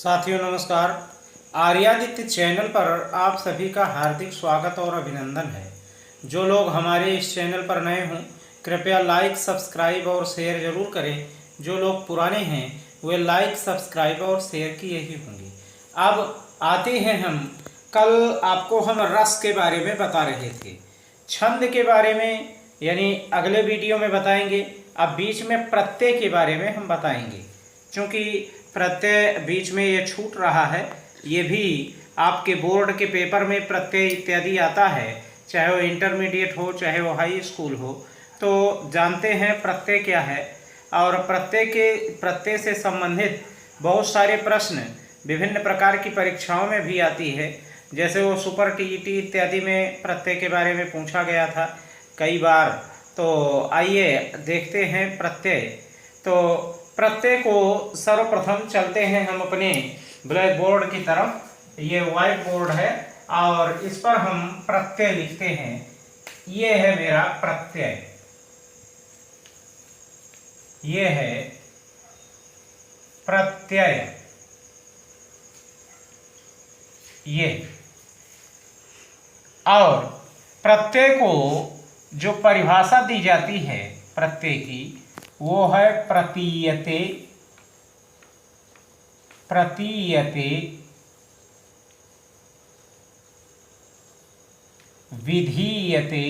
साथियों नमस्कार। आर्यादित्य चैनल पर आप सभी का हार्दिक स्वागत और अभिनंदन है। जो लोग हमारे इस चैनल पर नए हों कृपया लाइक सब्सक्राइब और शेयर ज़रूर करें। जो लोग पुराने हैं वे लाइक सब्सक्राइब और शेयर किए ही होंगे। अब आते हैं कल आपको हम रस के बारे में बता रहे थे, छंद के बारे में यानी अगले वीडियो में बताएंगे। अब बीच में प्रत्यय के बारे में हम बताएंगे, क्योंकि प्रत्यय बीच में ये छूट रहा है। ये भी आपके बोर्ड के पेपर में प्रत्यय इत्यादि आता है, चाहे वो इंटरमीडिएट हो चाहे वो हाई स्कूल हो। तो जानते हैं प्रत्यय क्या है, और प्रत्यय से संबंधित बहुत सारे प्रश्न विभिन्न प्रकार की परीक्षाओं में भी आती है। जैसे वो सुपर टीईटी इत्यादि में प्रत्यय के बारे में पूछा गया था कई बार। तो आइए देखते हैं प्रत्यय। तो प्रत्यय को सर्वप्रथम चलते हैं हम अपने ब्लैक बोर्ड की तरफ। ये व्हाइट बोर्ड है और इस पर हम प्रत्यय लिखते हैं। ये है मेरा प्रत्यय, ये है प्रत्यय, ये। और प्रत्यय को जो परिभाषा दी जाती है प्रत्यय की वो है प्रतीयते, प्रतीयते विधीयते,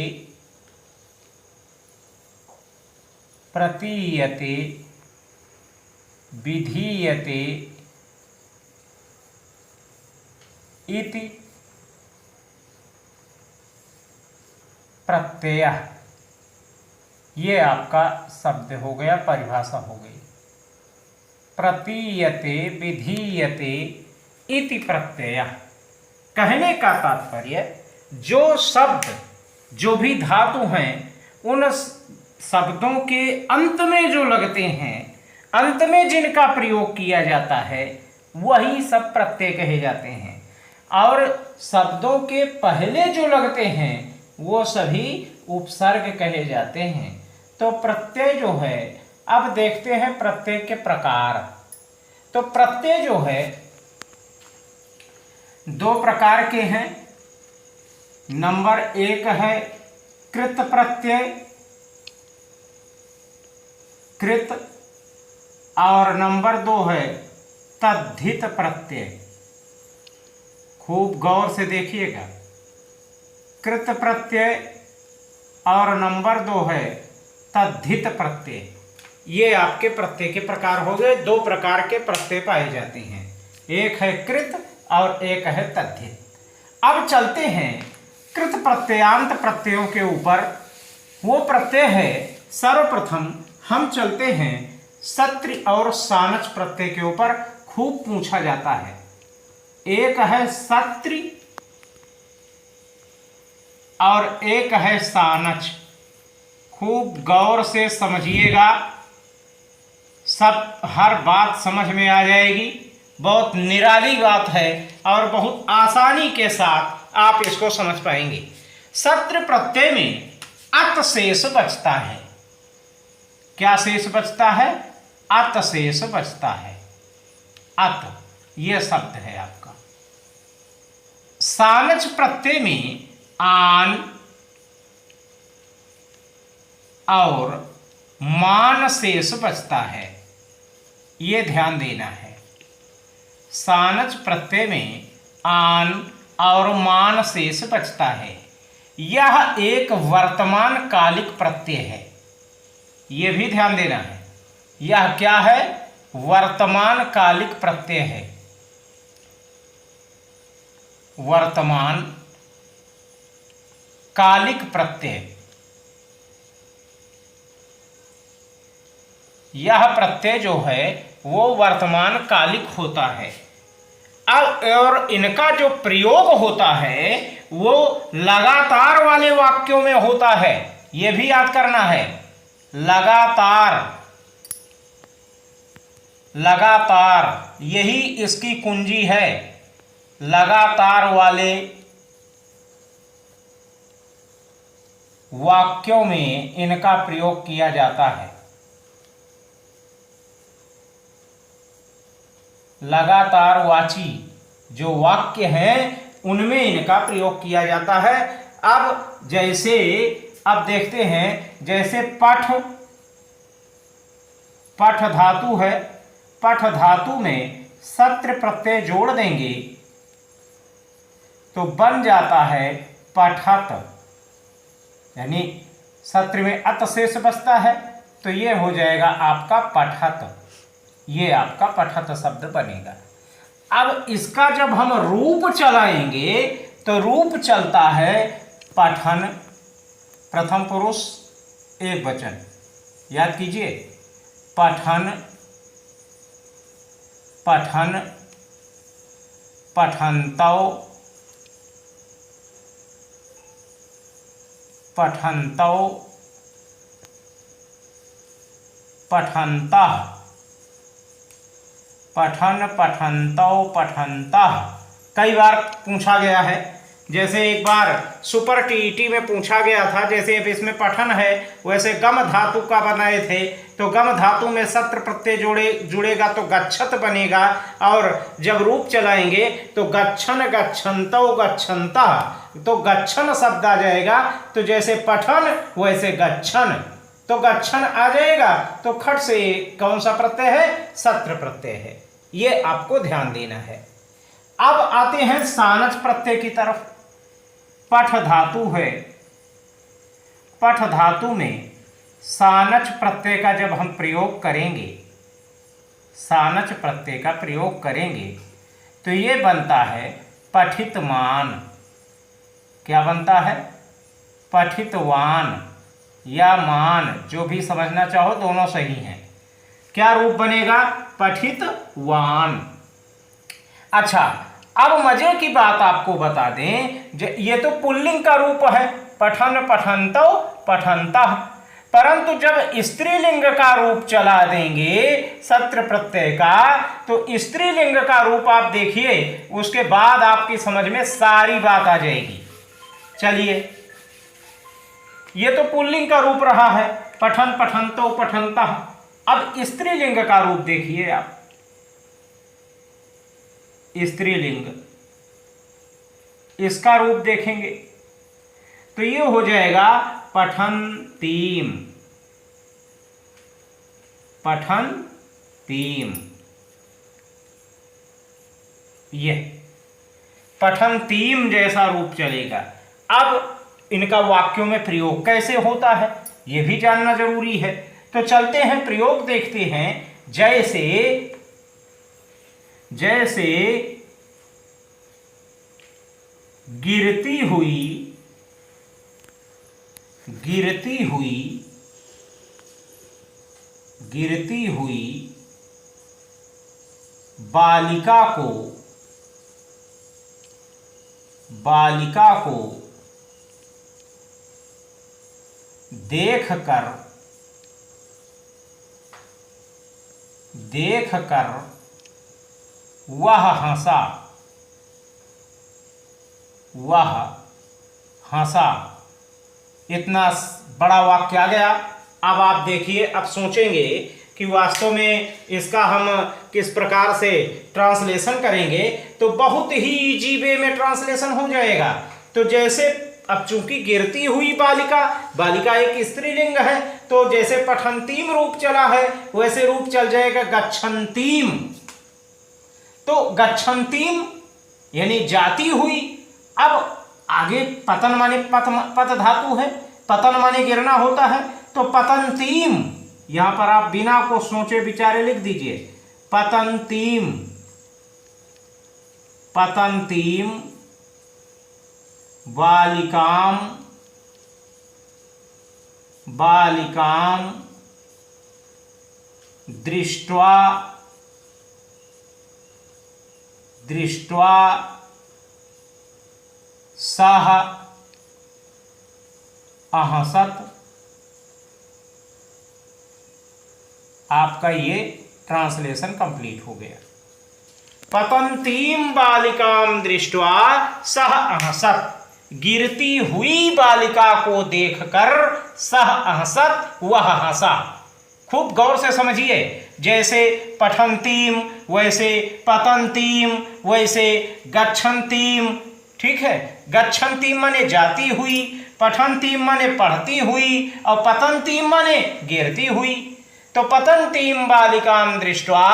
प्रतीयते विधीयते इति प्रत्ययः। ये आपका शब्द हो गया, परिभाषा हो गई। प्रतीयते विधीयते इति प्रत्ययः। कहने का तात्पर्य जो शब्द, जो भी धातु हैं, उन शब्दों के अंत में जो लगते हैं, अंत में जिनका प्रयोग किया जाता है, वही सब प्रत्यय कहे जाते हैं। और शब्दों के पहले जो लगते हैं वो सभी उपसर्ग कहे जाते हैं। तो प्रत्यय जो है, अब देखते हैं प्रत्यय के प्रकार। तो प्रत्यय जो है दो प्रकार के हैं। नंबर एक है कृत प्रत्यय, कृत, और नंबर दो है तद्धित प्रत्यय। खूब गौर से देखिएगा, कृत प्रत्यय और नंबर दो है तद्धित प्रत्यय। ये आपके प्रत्यय के प्रकार हो गए। दो प्रकार के प्रत्यय पाए जाते हैं, एक है कृत और एक है तद्धित। अब चलते हैं कृत प्रत्ययांत प्रत्ययों के ऊपर। वो प्रत्यय है, सर्वप्रथम हम चलते हैं सत्र और सानच प्रत्यय के ऊपर। खूब पूछा जाता है। एक है सत्र और एक है सानच। खूब गौर से समझिएगा, सब हर बात समझ में आ जाएगी। बहुत निराली बात है और बहुत आसानी के साथ आप इसको समझ पाएंगे। सत्र प्रत्यय में अत शेष बचता है। क्या शेष बचता है? अत शेष बचता है। अत यह शब्द है आपका। सानच प्रत्यय में आन और मान शेष बचता है, ये ध्यान देना है। सानच प्रत्यय में आन और मान शेष बचता है। यह एक वर्तमान कालिक प्रत्यय है, ये भी ध्यान देना है। यह क्या है? वर्तमान कालिक प्रत्यय है। वर्तमान कालिक प्रत्यय। यह प्रत्यय जो है वो वर्तमान कालिक होता है। अब और इनका जो प्रयोग होता है वो लगातार वाले वाक्यों में होता है। यह भी याद करना है। लगातार, लगातार यही इसकी कुंजी है। लगातार वाले वाक्यों में इनका प्रयोग किया जाता है। लगातार वाची जो वाक्य हैं उनमें इनका प्रयोग किया जाता है। अब जैसे अब देखते हैं, जैसे पठ धातु है, पठ धातु में सत्र प्रत्यय जोड़ देंगे तो बन जाता है पठत, यानी सत्र में अत शेष बचता है तो ये हो जाएगा आपका पठत, ये आपका पठत शब्द बनेगा। अब इसका जब हम रूप चलाएंगे तो रूप चलता है पठन, प्रथम पुरुष एक वचन, याद कीजिए, पठन, पठन, पठन्तौ, पठन्तौ, पठन्तः, पठन, पठन्तौ, पठन्तः। कई बार पूछा गया है, जैसे एक बार सुपर टीईटी में पूछा गया था, जैसे अब इसमें पठन है वैसे गम धातु का बनाए थे, तो गम धातु में सत्र प्रत्यय जुड़ेगा तो गच्छत बनेगा, और जब रूप चलाएंगे तो गच्छन, गच्छन्तौ, गच्छन्तः, तो गच्छन शब्द आ जाएगा। तो जैसे पठन वैसे गच्छन, तो गच्छन आ जाएगा, तो खट से कौन सा प्रत्यय है? सत्र प्रत्यय है। ये आपको ध्यान देना है। अब आते हैं सानच प्रत्यय की तरफ। पठ धातु है, पठ धातु में सानच प्रत्यय का जब हम प्रयोग करेंगे, सानच प्रत्यय का प्रयोग करेंगे तो ये बनता है पठितमान। क्या बनता है? पठितवान या मान, जो भी समझना चाहो दोनों सही हैं। क्या रूप बनेगा? पठितवान। अच्छा, अब मजे की बात आपको बता दें, ये तो पुल्लिंग का रूप है, पठन, पठन्तौ, पठन्तः, परंतु जब स्त्रीलिंग का रूप चला देंगे सत्र प्रत्यय का, तो स्त्रीलिंग का रूप आप देखिए, उसके बाद आपकी समझ में सारी बात आ जाएगी। चलिए, ये तो पुल्लिंग का रूप रहा है, पठन, पठन्तौ, पठन्तः। अब स्त्रीलिंग का रूप देखिए आप, स्त्रीलिंग, इसका रूप देखेंगे तो ये हो जाएगा पठन्तीम, पठन्तीम, ये पठन्तीम जैसा रूप चलेगा। अब इनका वाक्यों में प्रयोग कैसे होता है ये भी जानना जरूरी है, तो चलते हैं प्रयोग देखते हैं। जैसे जैसे गिरती हुई, गिरती हुई, गिरती हुई बालिका को, बालिका को देखकर, देखकर वह हंसा, वह हंसा। इतना बड़ा वाक्य आ गया। अब आप देखिए, अब सोचेंगे कि वास्तव में इसका हम किस प्रकार से ट्रांसलेशन करेंगे, तो बहुत ही इजी वे में ट्रांसलेशन हो जाएगा। तो जैसे अब चूंकि गिरती हुई बालिका, बालिका एक स्त्रीलिंग है, तो जैसे पठन्तीम रूप चला है वैसे रूप चल जाएगा गच्छन्तीम। तो गच्छन्तीम यानी जाती हुई। अब आगे पतन माने पत धातु है, पतन माने गिरना होता है, तो पतन्तीम, यहां पर आप बिना को सोचे विचारे लिख दीजिए, पतन्तीम, पतन्तीम बालिकाम, बालिकाम दृष्ट्वा, दृष्ट्वा सह अहसत। आपका ये ट्रांसलेशन कंप्लीट हो गया। पतन्तीम बालिकाम दृष्ट्वा सह अहसत, गिरती हुई बालिका को देखकर सह अहसत, वह हंसा। खूब गौर से समझिए, जैसे पठन्तीम, वैसे पतन्तीम, वैसे गच्छन्तीम। ठीक है, गच्छन्तीम माने जाती हुई, पठन्तीम माने पढ़ती हुई, और पतन्तीम माने गिरती हुई। तो पतन्तीम बालिकाम दृष्ट्वा,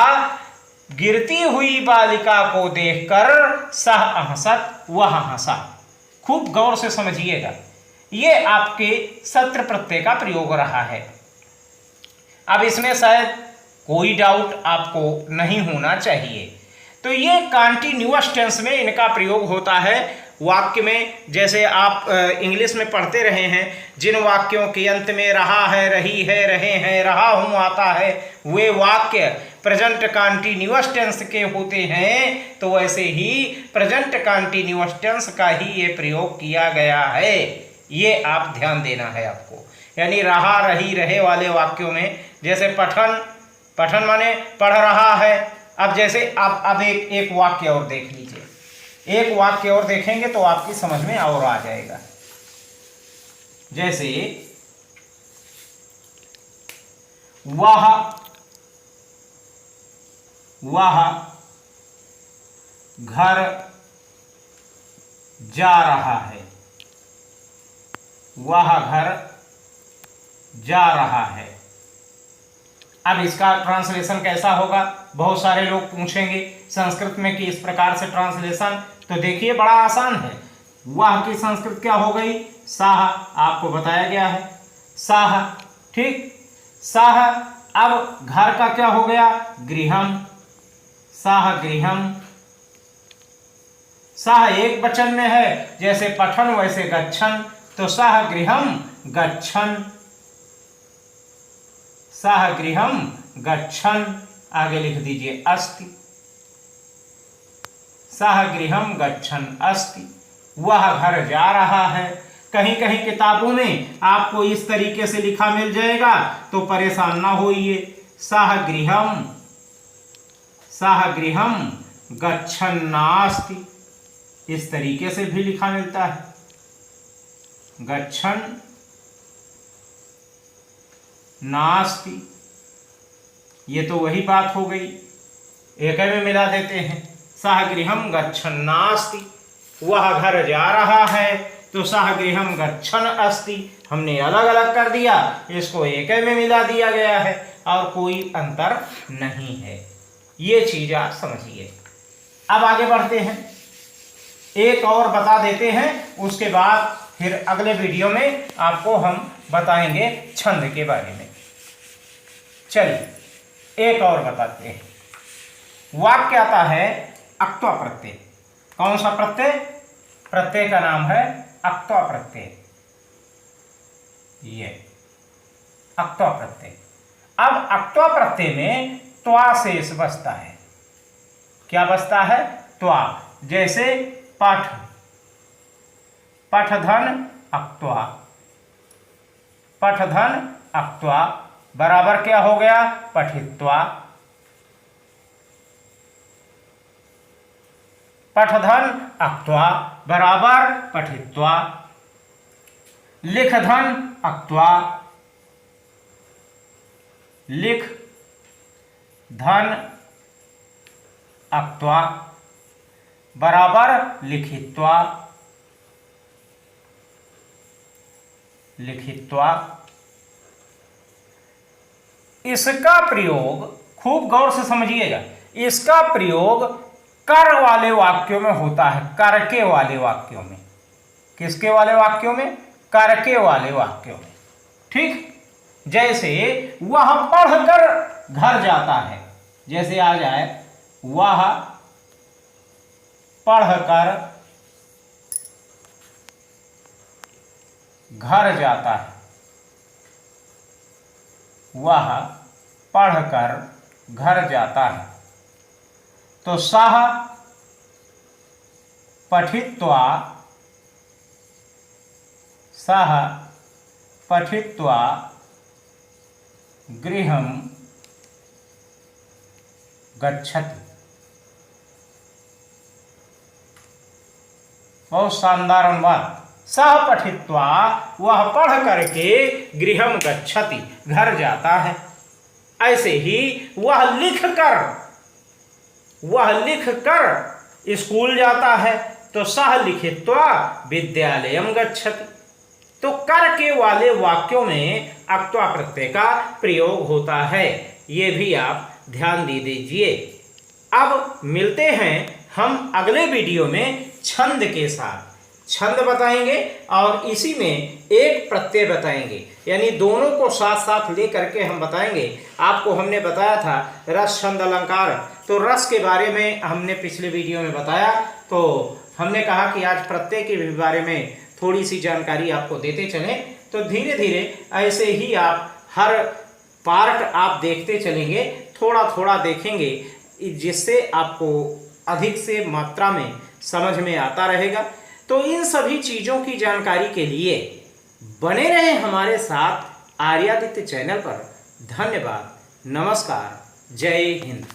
गिरती हुई बालिका को देखकर सह अहसत, वह हंसा। खूब गौर से समझिएगा, ये आपके सत्र प्रत्यय का प्रयोग रहा है। अब इसमें शायद कोई डाउट आपको नहीं होना चाहिए। तो ये कंटीन्यूअस टेंस में इनका प्रयोग होता है वाक्य में। जैसे आप इंग्लिश में पढ़ते रहे हैं, जिन वाक्यों के अंत में रहा है, रही है, रहे हैं, रहा हूँ आता है, वे वाक्य प्रेजेंट कंटीन्यूअस टेंस के होते हैं। तो वैसे ही प्रेजेंट कंटीन्यूअस टेंस का ही ये प्रयोग किया गया है, ये आप ध्यान देना है आपको। यानी रहा, रही, रहे वाले वाक्यों में, जैसे पठन, पठन माने पढ़ रहा है। अब जैसे आप अब एक वाक्य और देख लीजिए, एक वाक्य और देखेंगे तो आपकी समझ में और आ जाएगा। जैसे वह घर जा रहा है, वह घर जा रहा है। अब इसका ट्रांसलेशन कैसा होगा? बहुत सारे लोग पूछेंगे संस्कृत में कि इस प्रकार से ट्रांसलेशन, तो देखिए बड़ा आसान है। वह की संस्कृत क्या हो गई? साह, आपको बताया गया है साह। ठीक, साह। अब घर का क्या हो गया? गृहम, साह गृहम। साह एक वचन में है, जैसे पठन वैसे गच्छन, तो साह गृहम गच्छन, साह गृहम गच्छन। आगे लिख दीजिए अस्ति, साह गृहम गच्छन अस्ति। वह घर जा रहा है। कहीं कहीं किताबों में आपको इस तरीके से लिखा मिल जाएगा, तो परेशान ना होइए। साह गृहम गच्छन नास्ति, इस तरीके से भी लिखा मिलता है, गच्छन नास्ति। ये तो वही बात हो गई, एक में मिला देते हैं। सह गृहम गच्छन नास्ति, वह घर जा रहा है, तो सह गृहम गच्छन अस्ति। हमने अलग अलग कर दिया, इसको एक में मिला दिया गया है और कोई अंतर नहीं है। ये चीज आप समझिए। अब आगे बढ़ते हैं, एक और बता देते हैं, उसके बाद फिर अगले वीडियो में आपको हम बताएंगे छंद के बारे में। चलिए एक और बताते हैं। वाक्य आता है अक्त्वा प्रत्यय। कौन सा प्रत्यय? प्रत्यय का नाम है अक्त्वा प्रत्यय। ये अक्त्वा प्रत्यय। अब अक्त्वा प्रत्यय में त्वा शेष बचता है। क्या बचता है? त्वा। जैसे पठ, पठधन अक्त्वा, पठधन अक्त्वा बराबर क्या हो गया? पठित्वा। पठधन अक्त्वा बराबर पठित्वा। लिखधन अक्त्वा, लिख धन अक्त्वा बराबर लिखित्वा, लिखित्वा। इसका प्रयोग खूब गौर से समझिएगा, इसका प्रयोग कर वाले वाक्यों में होता है, करके वाले वाक्यों में। किसके वाले वाक्यों में? करके वाले वाक्यों में। ठीक, जैसे वह पढ़कर घर जाता है, जैसे आ जाए वह पढ़कर घर जाता है, वह पढ़कर घर जाता है। तो सह पठित्वा, सह पठित्वा गृहं गच्छति। बहुत शानदार अनुवाद। सह पठित्वा, वह पढ़ करके गृहं गच्छति, घर जाता है। ऐसे ही वह लिख कर स्कूल जाता है तो सह लिखित्वा विद्यालयम गच्छति। तो कर के वाले वाक्यों में अक्त्वा प्रत्यय का प्रयोग होता है, ये भी आप ध्यान दे दीजिए। अब मिलते हैं हम अगले वीडियो में छंद के साथ। छंद बताएंगे और इसी में एक प्रत्यय बताएंगे, यानी दोनों को साथ साथ ले करके हम बताएंगे। आपको हमने बताया था रस छंद अलंकार, तो रस के बारे में हमने पिछले वीडियो में बताया, तो हमने कहा कि आज प्रत्यय के बारे में थोड़ी सी जानकारी आपको देते चलें। तो धीरे धीरे ऐसे ही आप हर पार्ट आप देखते चलेंगे, थोड़ा थोड़ा देखेंगे, जिससे आपको अधिक से मात्रा में समझ में आता रहेगा। तो इन सभी चीज़ों की जानकारी के लिए बने रहें हमारे साथ आर्यादित्य चैनल पर। धन्यवाद, नमस्कार, जय हिंद।